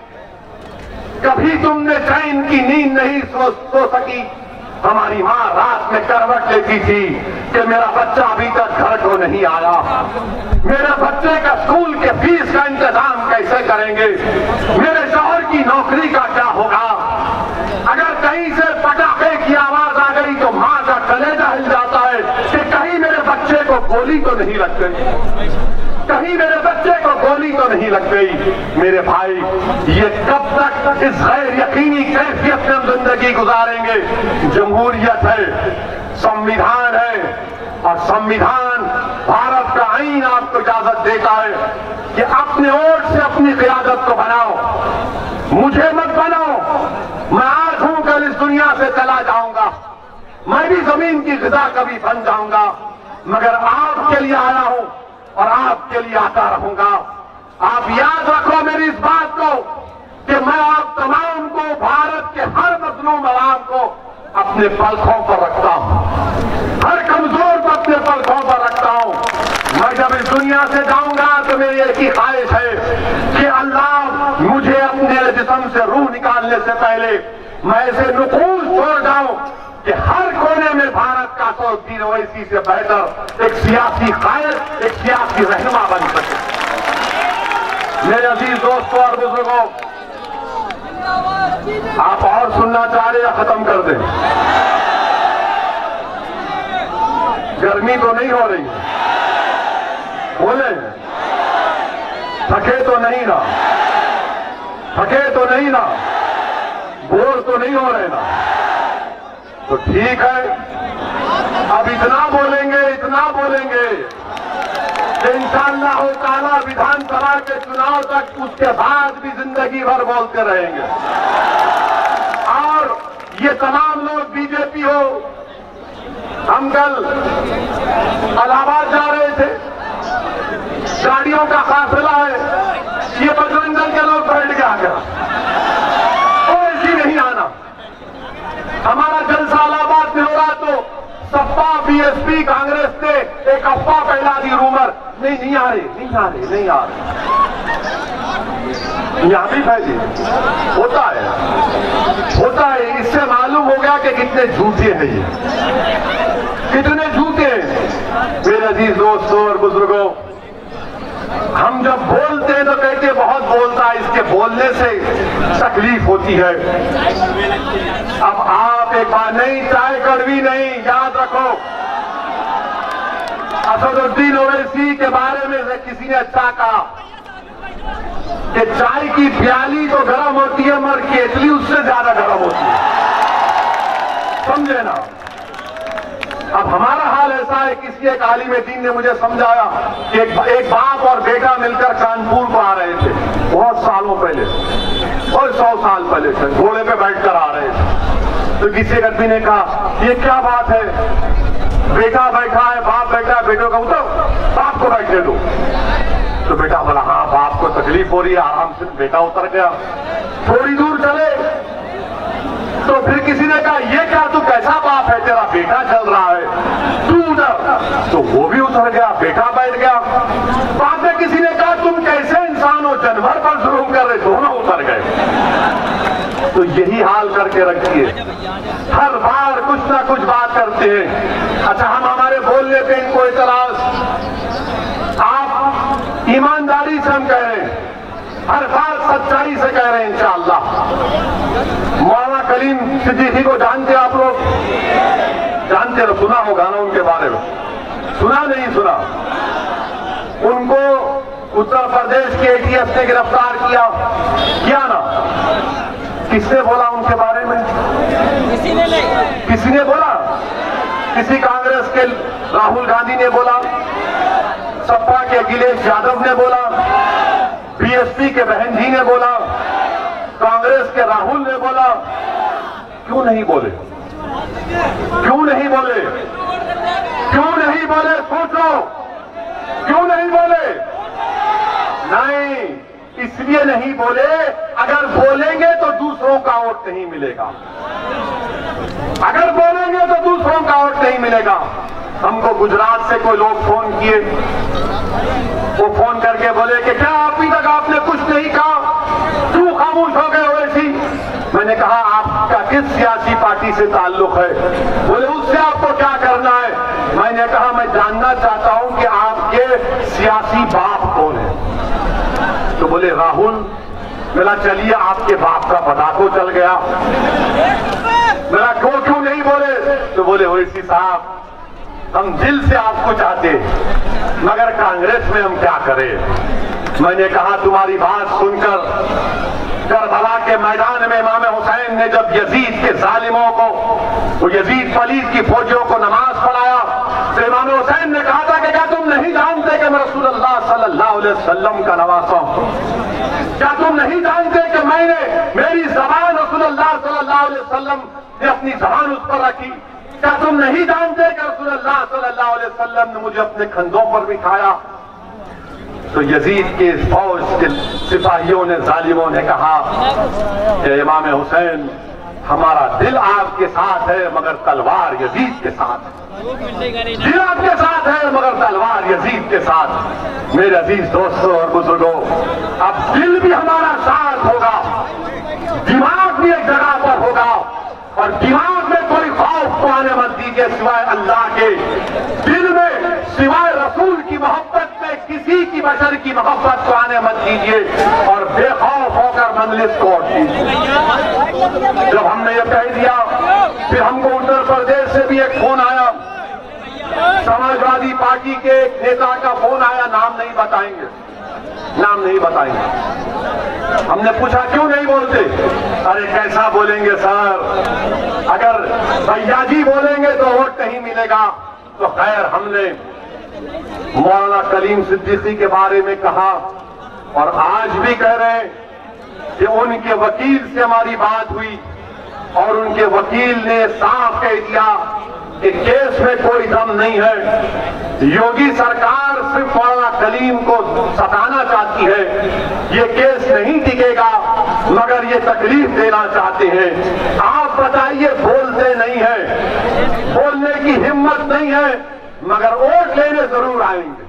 कभी तुमने चैन की नींद नहीं सो सकी। हमारी मां रात में करवट लेती थी कि मेरा बच्चा अभी तक घर को नहीं आया, मेरे बच्चे का स्कूल के फीस का इंतजाम कैसे करेंगे, मेरे शौहर की नौकरी का क्या होगा। अगर कहीं से पटाखे की आवाज आ गई तो मां का कलेजा हिल जाता है कि कहीं मेरे बच्चे को गोली तो नहीं लग गई, कहीं मेरे बच्चे को गोली तो नहीं लग गई। मेरे भाई, ये कब तक इस गैर यकीनी कैफियत में हम जिंदगी गुजारेंगे। जमहूरियत है, संविधान है, और संविधान भारत का आईन आपको इजाजत देता है कि अपने वोट से अपनी क़यादत को बनाओ। मुझे मत बनाओ, मैं आज हूं, कल इस दुनिया से चला जाऊंगा, मैं भी जमीन की ग़िज़ा कभी बन जाऊंगा, मगर आपके लिए आया हूं और आपके लिए आता रहूंगा। आप याद रखो मेरी इस बात को कि मैं आप तमाम को, भारत के हर मजलूम आवाम को अपने पलकों पर रखता हूं, हर कमजोर को अपने पलकों पर रखता हूं। मैं जब इस दुनिया से जाऊंगा तो मेरी एक ही ख्वाहिश है कि अल्लाह मुझे अपने जिस्म से रूह निकालने से पहले मैं ऐसे नकूश छोड़ जाऊं कि हर कोने में भारत का 100 ओवैसी से बेहतर एक सियासी कायद, एक सियासी रहनुमा बन सके। मेरे अजीज दोस्तों और बुजुर्गों, आप और सुनना चाह रहे या खत्म कर दें? गर्मी तो नहीं हो रही, बोले थके तो नहीं ना, थके तो नहीं ना, बोर तो नहीं हो रहे ना, तो ठीक है। अब इतना बोलेंगे कि इंशाअल्लाह ताला विधानसभा के चुनाव तक, उसके बाद भी जिंदगी भर बोलते रहेंगे। और ये तमाम लोग बीजेपी हो, हम कल इलाहाबाद जा रहे थे, गाड़ियों का काफिला है, ये बजरंग दल के लोग बैठ के आ गया, कोई नहीं आना। हमारा जलसा इलाहाबाद में हो रहा तो सपा, बीएसपी, कांग्रेस ने एक अफवाह फैला दी, रूमर, नहीं आ रहे। यहां भी फैली, होता है। इससे मालूम हो गया कि कितने झूठे हैं ये, कितने झूठे। मेरे अजीज दोस्तों और बुजुर्गों, हम जब बोलते हैं तो कहते बहुत बोलता है, इसके बोलने से तकलीफ होती है। अब आप एक बार, नहीं चाय कड़वी नहीं, याद रखो। असदुद्दीन ओवैसी के बारे में किसी ने अच्छा कहा कि चाय की प्याली तो गर्म होती है मगर केतली उससे ज्यादा गर्म होती है, समझे ना। अब हमारा हाल ऐसा है, किसी एक आलिम दीन ने मुझे समझाया कि एक बाप और बेटा मिलकर कानपुर को आ रहे थे, बहुत सालों पहले, और 100 साल पहले से घोड़े पे बैठकर आ रहे थे। तो किसी एक आदमी ने कहा, ये क्या बात है, बेटा बैठा है, बाप बैठा है, बेटों का उठो, बाप को बैठने दो। तो बेटा बोला, हाँ बाप को तकलीफ हो रही है, आराम से। बेटा उतर गया, थोड़ी दूर चले तो फिर किसी ने कहा, ये क्या तू कैसा बाप है, तेरा बेटा चल रहा है, तू उतर। तो वो भी उतर गया, बेटा बैठ गया। बाद में किसी ने कहा, तुम कैसे इंसान हो, जानवर पर जुल्म कर रहे, दोनों उतर गए। तो यही हाल करके रखिए, हर बार कुछ ना कुछ बात करते हैं। अच्छा, हम हमारे बोलने पे इनको इतराज, आप ईमानदारी से हम कह रहे हैं, हर बात सच्चाई से कह रहे हैं इंशाअल्लाह। मौलाना कलीम सिद्दीकी को जानते आप लोग? जानते हो, सुना होगा ना उनके बारे में, सुना नहीं सुना? उनको उत्तर प्रदेश के एटीएस ने गिरफ्तार किया ना? किसने बोला उनके बारे में? किसी ने बोला? किसी कांग्रेस के राहुल गांधी ने बोला, सपा के अखिलेश यादव ने बोला, बीएसपी के बहन जी ने बोला, कांग्रेस के राहुल ने बोला, क्यों नहीं बोले? क्यों नहीं बोले? क्यों नहीं बोले? सोचो, क्यों नहीं बोले? नहीं, इसलिए नहीं बोले, अगर बोलेंगे तो दूसरों का वोट नहीं मिलेगा। अगर बोलेंगे तो दूसरों का वोट नहीं मिलेगा। हमको गुजरात से कोई लोग फोन किए, वो फोन करके बोले कि क्या अभी तक आपने कुछ नहीं कहा, क्यों खामोश हो गए ओवैसी? मैंने कहा आपका किस सियासी पार्टी से ताल्लुक है? बोले उससे आपको क्या करना है? मैंने कहा मैं जानना चाहता हूं कि आपके सियासी बाप कौन है? तो बोले राहुल। मेरा चलिए आपके बाप का पता तो चल गया। मेरा क्यों नहीं बोले? तो बोले ओवैसी साहब हम दिल से आपको चाहते, मगर कांग्रेस में हम क्या करें? मैंने कहा तुम्हारी बात सुनकर करबला के मैदान में इमाम हुसैन ने जब यजीद के जालिमों को, वो यजीद पलीद की फौजियों को नमाज पढ़ाया, तो इमाम हुसैन ने कहा था कि क्या तुम नहीं जानते कि मैं रसूलुल्लाह सल्लल्लाहु अलैहि वसल्लम का नवासा हूं? क्या तुम नहीं जानते कि मैंने मेरी जबान रसूलुल्लाह सल्लल्लाहु अलैहि वसल्लम ने अपनी जबान उस पर रखी? क्या तुम नहीं जानते कि रसूलुल्लाह सल्लल्लाहु अलैहि वसल्लम ने मुझे अपने कंधों पर बिठाया? तो यजीद के फौज के सिपाहियों ने, जालिमों ने कहा कि इमाम हुसैन हमारा दिल आपके साथ है मगर तलवार यजीद के साथ है। दिल आपके साथ है मगर तलवार यजीद के साथ। मेरे अजीज दोस्तों और बुजुर्गों, अब दिल भी हमारा साथ होगा, दिमाग भी एक जगह पर होगा, और दिमाग में कोई खौफ को आने मत दीजिए सिवाय अल्लाह के। दिल में सिवाय रसूल की मोहब्बत में किसी की बशर की मोहब्बत को आने मत दीजिए, और बेखौफ होकर मंजलिस को कीजिए। जब हमने ये कह दिया, फिर हमको उत्तर प्रदेश से भी एक फोन आया, समाजवादी पार्टी के एक नेता का फोन आया, नाम नहीं बताएंगे, नाम नहीं बताएंगे। हमने पूछा क्यों नहीं बोलते? अरे कैसा बोलेंगे सर, अगर भैया जी बोलेंगे तो वोट नहीं मिलेगा। तो खैर हमने मौलाना कलीम सिद्दीकी के बारे में कहा, और आज भी कह रहे हैं कि उनके वकील से हमारी बात हुई, और उनके वकील ने साफ कह दिया कि केस में कोई दम नहीं है। योगी सरकार सिर्फ मौलाना कलीम को सताना चाहती है, ये केस नहीं टिकेगा, मगर ये तकलीफ देना चाहते हैं। आप बताइए, बोलते नहीं है, बोलने की हिम्मत नहीं है, मगर वोट लेने जरूर आएंगे,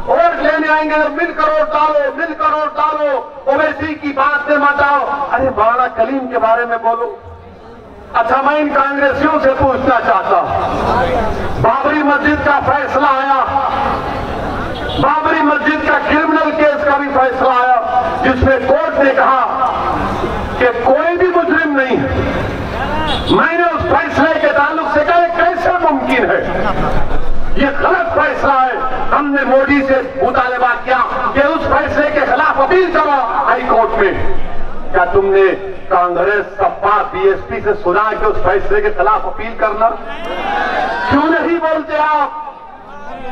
वोट लेने आएंगे। मिलकर वोट डालो, मिलकर वोट डालो, ओवैसी की बात से मचाओ। अरे मौलाना कलीम के बारे में बोलो। अच्छा, मैं इन कांग्रेसियों से पूछना चाहता हूं, बाबरी मस्जिद का फैसला आया, बाबरी मस्जिद का क्रिमिनल केस का भी फैसला आया, जिसमें कोर्ट ने कहा कि कोई भी मुजरिम नहीं है। मैंने उस फैसले के ताल्लुक से कहा कैसे मुमकिन है, ये गलत फैसला है। हमने मोदी से मुतालबा किया कि उस फैसले के खिलाफ अपील करो हाई कोर्ट में। क्या तुमने कांग्रेस, सपा, बीएसपी से सुना कि उस फैसले के खिलाफ अपील करना? क्यों नहीं बोलते आप?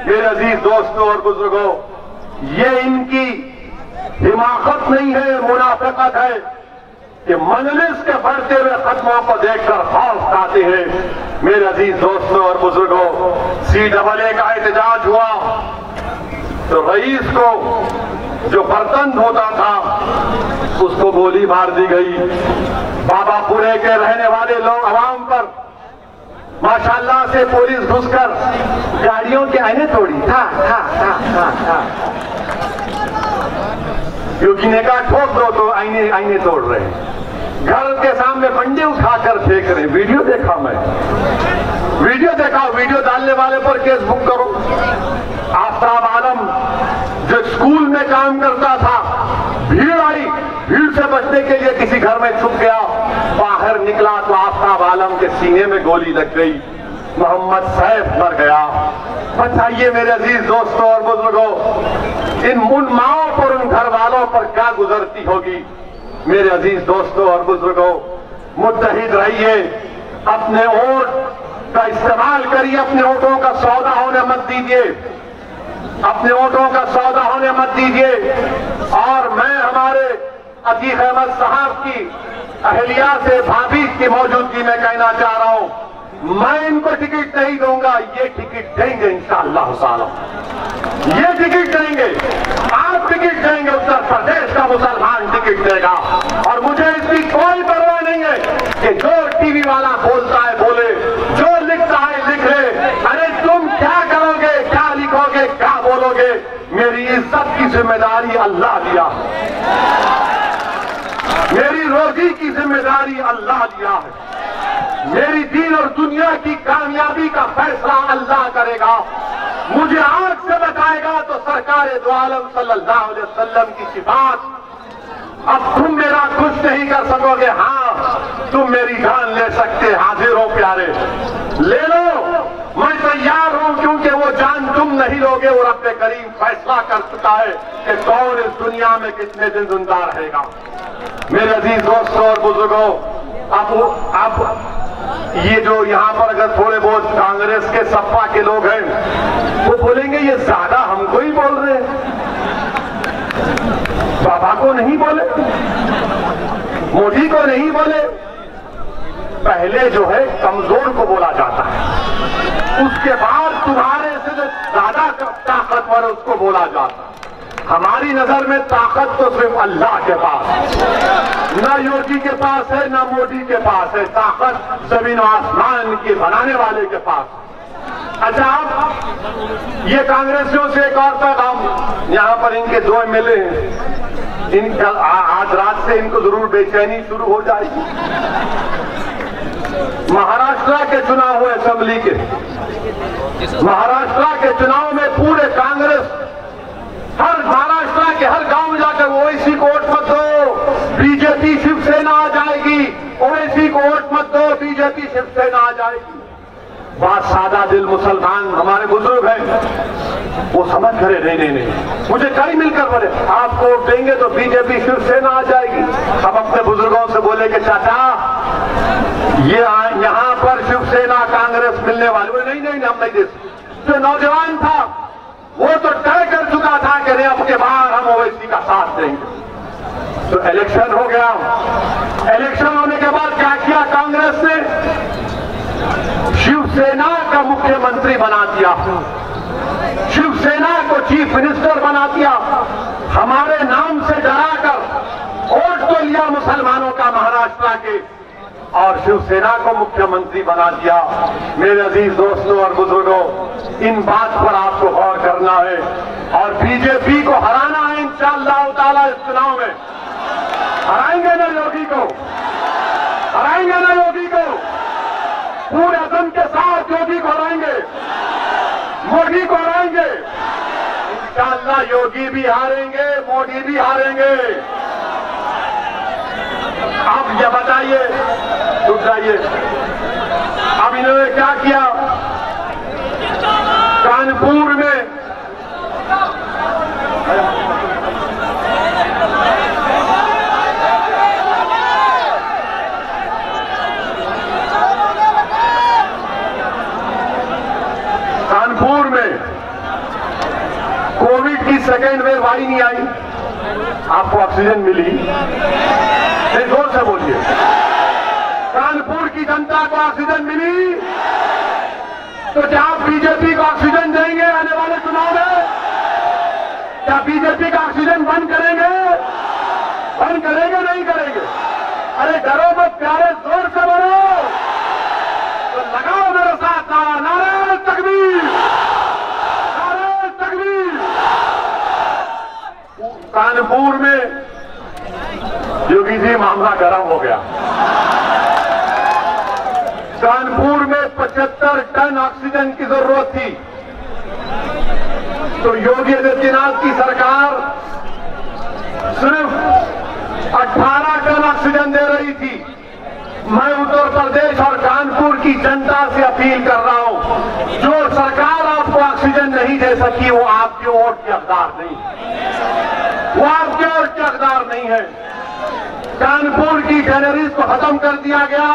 मेरे अजीज दोस्तों और बुजुर्गों, ये इनकी हिमाकत नहीं है, मुनाफिकत है कि मजलिस के बढ़ते हुए खत्मों को देखकर खौफ खाते हैं। मेरे अजीज दोस्तों और बुजुर्गों, CAA का एहतजाज हुआ तो रईस को जो बर्तन धोता था उसको गोली मार दी गई। बाबापुरे के रहने वाले लोग अवाम पर माशाल्लाह से पुलिस घुसकर गाड़ियों के आईने तोड़ी था। क्योंकि ने कहा ठोक दो तो आईने तोड़ रहे हैं, घर के सामने बंडे उठाकर फेंक रहे। वीडियो देखा मैं, वीडियो देखा, वीडियो डालने वाले पर केस बुक करो। आफ्ताब आलम जो स्कूल में काम करता था, भीड़ आई, भीड़ से बचने के लिए किसी घर में छुप गया, बाहर निकला तो आफ्ताब आलम के सीने में गोली लग गई, मोहम्मद सैफ मर गया। बताइए मेरे अजीज दोस्तों और बुजुर्गों, उन माओं पर, उन घर वालों पर क्या गुजरती होगी। मेरे अजीज दोस्तों और बुजुर्गों, मुत्तहिद रहिए, अपने वोट का इस्तेमाल करिए, अपने वोटों का सौदा होने मत दीजिए, अपने वोटों का सौदा होने मत दीजिए। और मैं हमारे अतीक अहमद साहब की अहलिया से, भाभी की मौजूदगी में कहना चाह रहा हूं मैं इनको टिकट नहीं दूंगा, ये टिकट देंगे इंशाअल्लाह ताला, ये टिकट देंगे। आप टिकट देंगे, उत्तर प्रदेश का मुसलमान टिकट देगा। और मुझे इसकी कोई परवाह नहीं है कि जो टीवी वाला बोलता है बोले, जो लिखता है लिख ले। अरे तुम क्या करोगे, क्या लिखोगे, क्या बोलोगे, मेरी इज्जत की जिम्मेदारी अल्लाह दिया है, मेरी रोजी की जिम्मेदारी अल्लाह दिया है, मेरी दीन और दुनिया की कामयाबी का फैसला अल्लाह करेगा। मुझे आंख से बताएगा तो सरकार दो आलम सल्लल्लाहु अलैहि वसल्लम की सिफात। अब तुम मेरा कुछ नहीं कर सकोगे, हाँ तुम मेरी जान ले सकते, हाजिर हो प्यारे, ले लो, मैं तैयार हूं, क्योंकि वो जान तुम नहीं लोगे और रब्बे करीम फैसला कर चुका है कि कौन इस दुनिया में कितने दिन जिंदा रहेगा। मेरे अजीज दोस्तों और बुजुर्गों, अब ये जो यहाँ पर अगर थोड़े बहुत कांग्रेस के सपा के लोग हैं वो बोलेंगे ये ज्यादा हमको ही बोल रहे हैं, बाबा को नहीं बोले, मोदी को नहीं बोले। पहले जो है कमजोर को बोला जाता है, उसके बाद तुम्हारे से जो ज्यादा ताकतवर है उसको बोला जाता है। हमारी नजर में ताकत तो सिर्फ अल्लाह के पास है, ना योगी के पास है, ना मोदी के पास है, ताकत जमीन और आसमान के बनाने वाले के पास। अच्छा, आप ये कांग्रेसियों से एक और पैगाम, यहाँ पर इनके 2 MLA हैं, इनका आज रात से इनको जरूर बेचैनी शुरू हो जाएगी। महाराष्ट्र के चुनाव हुए असेंबली के, महाराष्ट्र के चुनाव में पूरे कांग्रेस हर महाराष्ट्र के हर गांव में जाकर ओवैसी को वोट मत दो, बीजेपी शिवसेना आ जाएगी, ओवैसी को वोट मत दो, बीजेपी शिवसेना आ जाएगी। बात सादा दिल मुसलमान हमारे बुजुर्ग हैं, वो समझ करे नहीं नहीं नहीं, मुझे कई मिलकर बोले आप वोट देंगे तो बीजेपी शिवसेना आ जाएगी। हम अपने बुजुर्गों से बोले कि चाचा ये यहाँ पर शिवसेना कांग्रेस मिलने वाली, बोले नहीं नहीं हम नहीं दे सकते। जो नौजवान था वो तो तय कर चुका था कि नहीं अब के बाद हम ओवैसी का साथ देंगे। तो इलेक्शन हो गया, इलेक्शन होने के बाद क्या किया कांग्रेस ने, शिवसेना का मुख्यमंत्री बना दिया, शिवसेना को चीफ मिनिस्टर बना दिया, हमारे नाम से डराकर वोट तो लिया मुसलमानों का महाराष्ट्र के, और शिवसेना को मुख्यमंत्री बना दिया। मेरे अजीज दोस्तों और बुजुर्गों, इन बात पर आपको गौर करना है और बीजेपी को हराना है इंशाअल्लाह ताला। इस चुनाव में हराएंगे ना योगी को, हराएंगे ना योगी को, पूरे दम के साथ योगी को हराएंगे, मोदी को हराएंगे इंशाअल्लाह। योगी भी हारेंगे, मोदी भी हारेंगे। अब ये बताइए, रुक जाइए, अब इन्होंने क्या किया, कानपुर में कोविड की सेकेंड वेव आई नहीं आई, आपको ऑक्सीजन मिली, नहीं जोर से बोलिए, कानपुर की जनता को ऑक्सीजन मिली, तो क्या आप बीजेपी को ऑक्सीजन देंगे आने वाले चुनाव में? क्या बीजेपी का ऑक्सीजन बंद करेंगे? बंद करेंगे नहीं करेंगे? अरे डरो मत प्यारे, जोर से बोलो, तो लगाओ मेरे साथ नारा, नारे तकबीर, नारे तकबीर। कानपुर में योगी जी मामला गर्म हो गया। कानपुर में 75 टन ऑक्सीजन की जरूरत थी, तो योगी आदित्यनाथ की सरकार सिर्फ 18 टन ऑक्सीजन दे रही थी। मैं उत्तर प्रदेश और कानपुर की जनता से अपील कर रहा हूं, जो सरकार आपको ऑक्सीजन नहीं दे सकी वो आपके वोट के हकदार नहीं, वो आपके वोट के हकदार नहीं है। कानपुर की टैनरीज को खत्म कर दिया गया,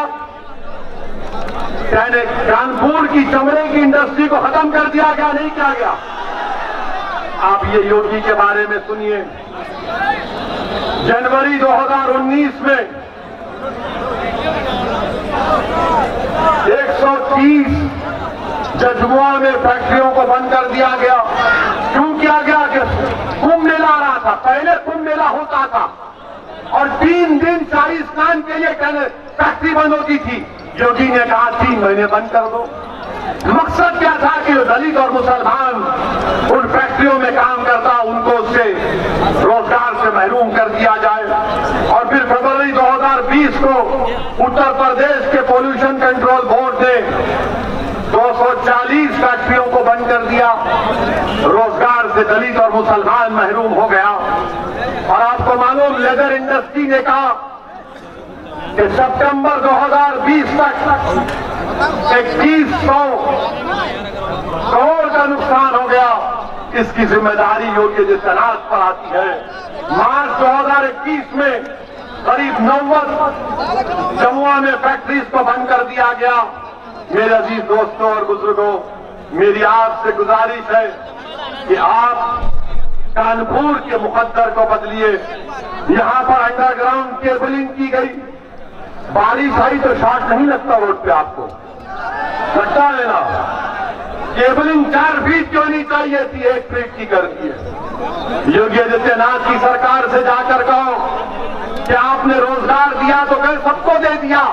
कानपुर की चमड़े की इंडस्ट्री को खत्म कर दिया गया, नहीं किया गया। आप ये योगी के बारे में सुनिए, जनवरी 2019 में 130 जजुआ में फैक्ट्रियों को बंद कर दिया गया। क्यों किया गया? कि कुंभ मेला आ रहा था, पहले कुंभ मेला होता था और 3 दिन शाही स्नान के लिए फैक्ट्री बंद होती थी। योगी ने कहा 3 महीने बंद कर दो। मकसद क्या था कि दलित और मुसलमान उन फैक्ट्रियों में काम करता, उनको उससे रोजगार से महरूम कर दिया जाए। और फिर फरवरी 2020 को उत्तर प्रदेश के पोल्यूशन कंट्रोल बोर्ड ने 240 फैक्ट्रियों को बंद कर दिया। रोजगार से दलित और मुसलमान महरूम हो गया। और आपको मालूम, लेदर इंडस्ट्री ने कहा कि सितंबर 2020 तक 2100 करोड़ का नुकसान हो गया। इसकी जिम्मेदारी योगी जिस अनाज पर आती है। मार्च 2021 में करीब 90 जमुआ में फैक्ट्रीज को बंद कर दिया गया। मेरे अजीज दोस्तों और बुजुर्गों, मेरी आपसे गुजारिश है कि आप कानपुर के मुकद्दर को बदलिए। यहां पर अंडरग्राउंड केबलिंग की गई। बारिश आई तो शॉर्ट नहीं लगता रोड पे, आपको लगता है ना? केबलिंग 4 फीट क्यों नहीं चाहिए थी, 1 फीट की कर दी है। योगी आदित्यनाथ की सरकार से जाकर कहो कि आपने रोजगार दिया तो कल सबको दे दिया।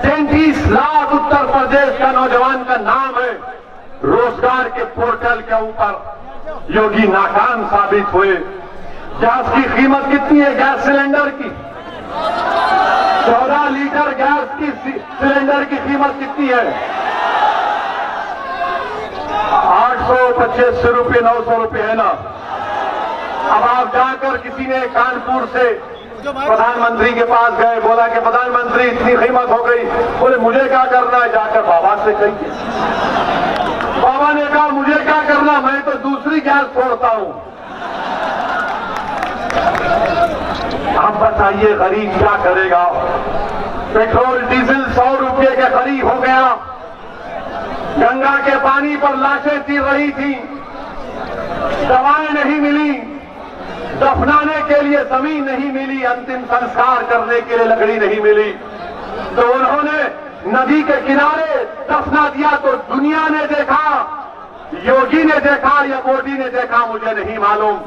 33 लाख उत्तर प्रदेश का नौजवान का नाम है। रोजगार के पोर्टल के ऊपर योगी नाकाम साबित हुए। गैस की कीमत कितनी है? गैस सिलेंडर की 14 लीटर गैस की सिलेंडर की कीमत कितनी है? 800-2500 रुपये, 900 रुपये है ना। अब आप जाकर किसी ने कानपुर से प्रधानमंत्री के पास गए, बोला कि प्रधानमंत्री इतनी कीमत हो गई। बोले मुझे क्या करना है? जाकर बाबा से कहिए। बाबा ने कहा मुझे क्या करना, मैं तो दूसरी गैस छोड़ता हूं। आप बताइए गरीब क्या करेगा? पेट्रोल डीजल 100 रुपये के करीब हो गया। गंगा के पानी पर लाशें तीर रही थी, दवाएं नहीं मिली, दफनाने के लिए जमीन नहीं मिली, अंतिम संस्कार करने के लिए लकड़ी नहीं मिली। तो उन्होंने नदी के किनारे दफना दिया। तो दुनिया ने देखा, योगी ने देखा या मोदी ने देखा, मुझे नहीं मालूम।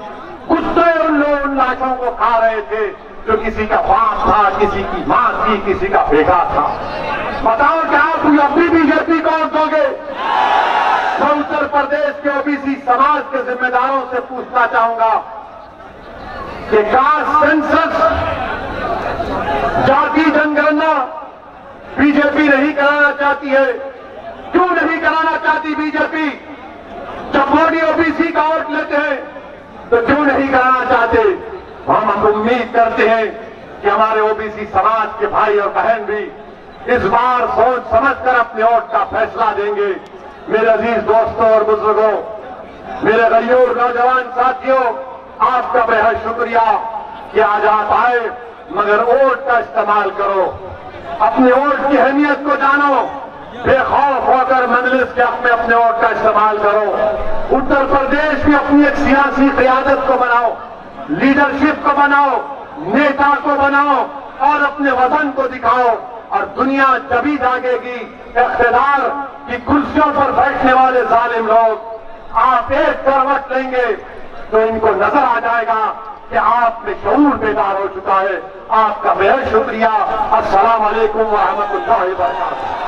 कुत्ते उन लाशों को खा रहे थे, जो किसी का बाप था, किसी की मां थी, किसी का बेटा था। बताओ क्या आप अपनी बीजेपी को वोट दोगे? मैं उत्तर प्रदेश के ओबीसी समाज के जिम्मेदारों से पूछना चाहूंगा कि कास्ट सेंसस, जाति जनगणना बीजेपी नहीं कराना चाहती है। क्यों नहीं कराना चाहती बीजेपी? जब मोदी ओबीसी का वोट लेते हैं तो क्यों नहीं कराना चाहते? हम उम्मीद करते हैं कि हमारे ओबीसी समाज के भाई और बहन भी इस बार सोच समझकर अपने वोट का फैसला देंगे। मेरे अजीज दोस्तों और बुजुर्गों, मेरे गरीब नौजवान साथियों, आपका बेहद शुक्रिया कि आज आप आए, मगर वोट का इस्तेमाल करो। अपने वोट की अहमियत को जानो। बेखौफ होकर मजलिस के हक में अपने वोट का इस्तेमाल करो। उत्तर प्रदेश में अपनी एक सियासी क़यादत को बनाओ, लीडरशिप को बनाओ, नेता को बनाओ और अपने वतन को दिखाओ। और दुनिया जभी जागेगी। इख्तिदार की कुर्सियों पर बैठने वाले जालिम लोग आप एक करवट लेंगे तो इनको नजर आ जाएगा कि आप में शऊर बेदार हो चुका है। आपका बेहद शुक्रिया। अस्सलाम वालेकुम व रहमतुल्लाहि व बरकातहू।